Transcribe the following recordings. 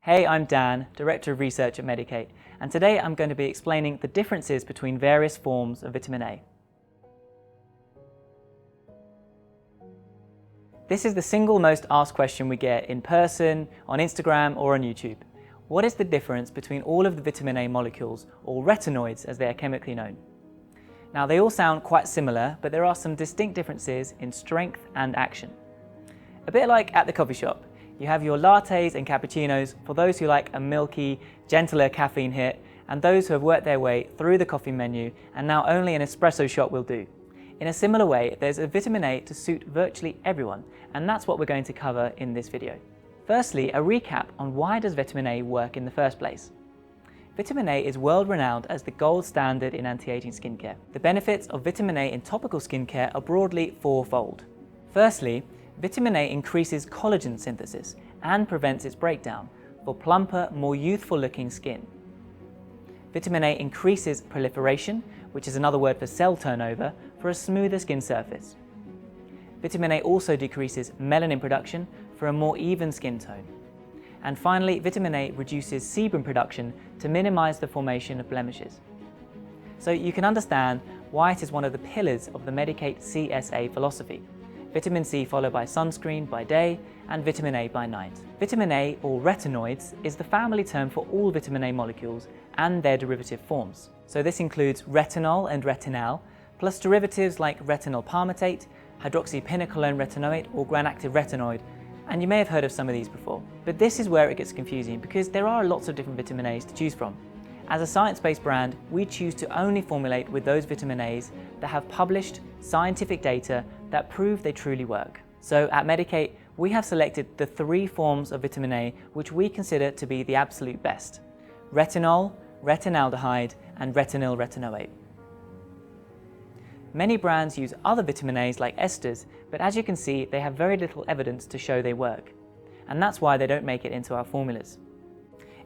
Hey, I'm Dan, Director of Research at Medicate, and today I'm going to be explaining the differences between various forms of vitamin A. This is the single most asked question we get in person, on Instagram or on YouTube. What is the difference between all of the vitamin A molecules, or retinoids as they are chemically known? Now they all sound quite similar, but there are some distinct differences in strength and action. A bit like at the coffee shop. You have your lattes and cappuccinos for those who like a milky, gentler caffeine hit, and those who have worked their way through the coffee menu and now only an espresso shot will do. In a similar way, there's a vitamin A to suit virtually everyone, and that's what we're going to cover in this video. Firstly, a recap on why does vitamin A work in the first place. Vitamin A is world-renowned as the gold standard in anti-aging skincare. The benefits of vitamin A in topical skincare are broadly fourfold. Firstly, vitamin A increases collagen synthesis and prevents its breakdown for plumper, more youthful-looking skin. Vitamin A increases proliferation, which is another word for cell turnover, for a smoother skin surface. Vitamin A also decreases melanin production for a more even skin tone. And finally, vitamin A reduces sebum production to minimize the formation of blemishes. So you can understand why it is one of the pillars of the Medicate CSA philosophy. Vitamin C followed by sunscreen by day and vitamin A by night. Vitamin A, or retinoids, is the family term for all vitamin A molecules and their derivative forms. So this includes retinol and retinal, plus derivatives like retinol palmitate, hydroxypinocolone retinoate, or granactive retinoid, and you may have heard of some of these before. But this is where it gets confusing because there are lots of different vitamin A's to choose from. As a science-based brand, we choose to only formulate with those vitamin A's that have published scientific data that prove they truly work. So at Medicate, we have selected the 3 forms of vitamin A which we consider to be the absolute best: retinol, retinaldehyde, and retinol retinoate. Many brands use other vitamin A's like esters, but as you can see, they have very little evidence to show they work. And that's why they don't make it into our formulas.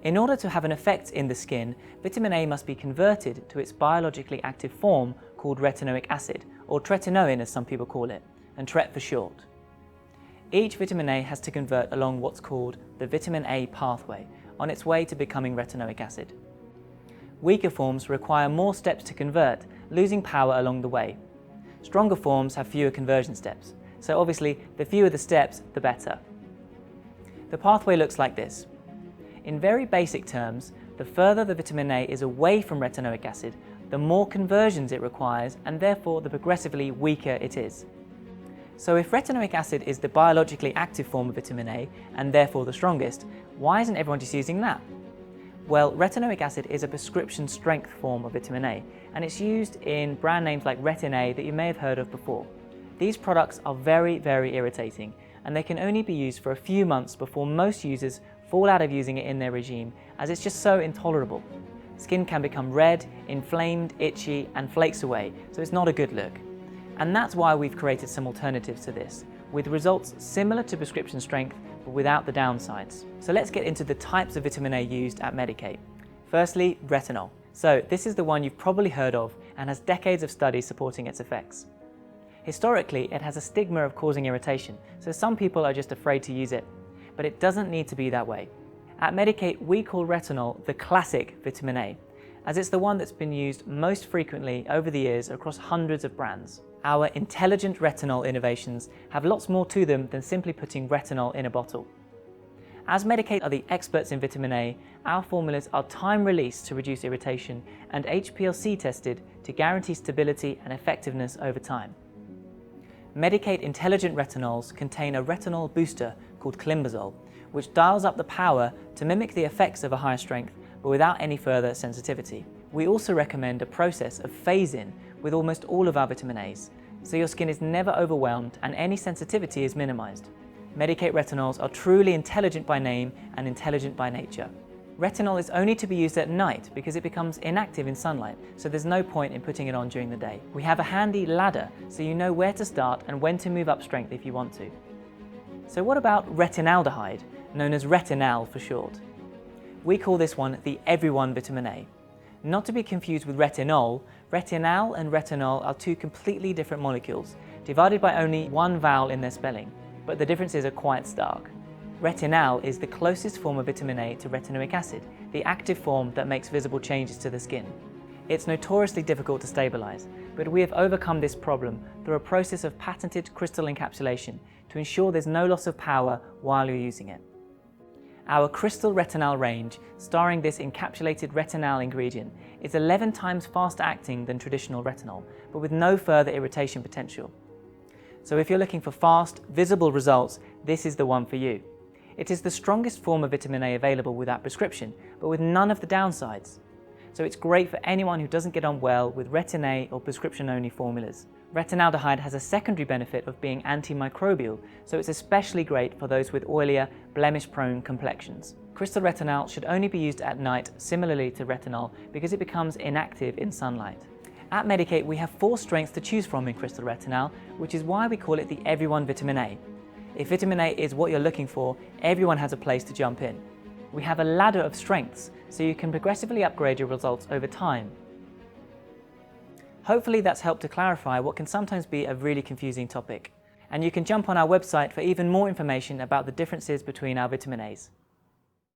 In order to have an effect in the skin, vitamin A must be converted to its biologically active form called retinoic acid, or tretinoin as some people call it, and tret for short. Each vitamin A has to convert along what's called the vitamin A pathway on its way to becoming retinoic acid. Weaker forms require more steps to convert, losing power along the way. Stronger forms have fewer conversion steps, so obviously the fewer the steps, the better. The pathway looks like this. In very basic terms, the further the vitamin A is away from retinoic acid, the more conversions it requires, and therefore the progressively weaker it is. So if retinoic acid is the biologically active form of vitamin A, and therefore the strongest, why isn't everyone just using that? Well, retinoic acid is a prescription strength form of vitamin A, and it's used in brand names like Retin that you may have heard of before. These products are very, very irritating, and they can only be used for a few months before most users fall out of using it in their regime, as it's just so intolerable. Skin can become red, inflamed, itchy, and flakes away, so it's not a good look. And that's why we've created some alternatives to this, with results similar to prescription strength, but without the downsides. So let's get into the types of vitamin A used at Medicate. Firstly, retinol. So this is the one you've probably heard of and has decades of studies supporting its effects. Historically, it has a stigma of causing irritation, so some people are just afraid to use it. But it doesn't need to be that way. At Medicate, we call retinol the classic vitamin A, as it's the one that's been used most frequently over the years across hundreds of brands. Our intelligent retinol innovations have lots more to them than simply putting retinol in a bottle. As Medicate are the experts in vitamin A, our formulas are time-released to reduce irritation and HPLC tested to guarantee stability and effectiveness over time. Medicate intelligent retinols contain a retinol booster called clombazole, which dials up the power to mimic the effects of a higher strength, but without any further sensitivity. We also recommend a process of phase-in with almost all of our vitamin A's, so your skin is never overwhelmed and any sensitivity is minimized. Medicate retinols are truly intelligent by name and intelligent by nature. Retinol is only to be used at night because it becomes inactive in sunlight, so there's no point in putting it on during the day. We have a handy ladder so you know where to start and when to move up strength if you want to. So what about retinaldehyde, known as Retinal for short? We call this one the everyone vitamin A. Not to be confused with retinol, retinal and retinol are 2 completely different molecules, divided by only 1 vowel in their spelling, but the differences are quite stark. Retinal is the closest form of vitamin A to retinoic acid, the active form that makes visible changes to the skin. It's notoriously difficult to stabilize, but we have overcome this problem through a process of patented crystal encapsulation to ensure there's no loss of power while you're using it. Our Crystal Retinal range, starring this encapsulated retinal ingredient, is 11 times faster acting than traditional retinol, but with no further irritation potential. So if you're looking for fast, visible results, this is the one for you. It is the strongest form of vitamin A available without prescription, but with none of the downsides. So it's great for anyone who doesn't get on well with Retin A or prescription-only formulas. Retinaldehyde has a secondary benefit of being antimicrobial, so it's especially great for those with oilier, blemish-prone complexions. Crystal Retinal should only be used at night, similarly to retinol, because it becomes inactive in sunlight. At Medik8, we have 4 strengths to choose from in Crystal Retinal, which is why we call it the Everyone Vitamin A. If vitamin A is what you're looking for, everyone has a place to jump in. We have a ladder of strengths, so you can progressively upgrade your results over time. Hopefully that's helped to clarify what can sometimes be a really confusing topic. And you can jump on our website for even more information about the differences between our vitamin A's.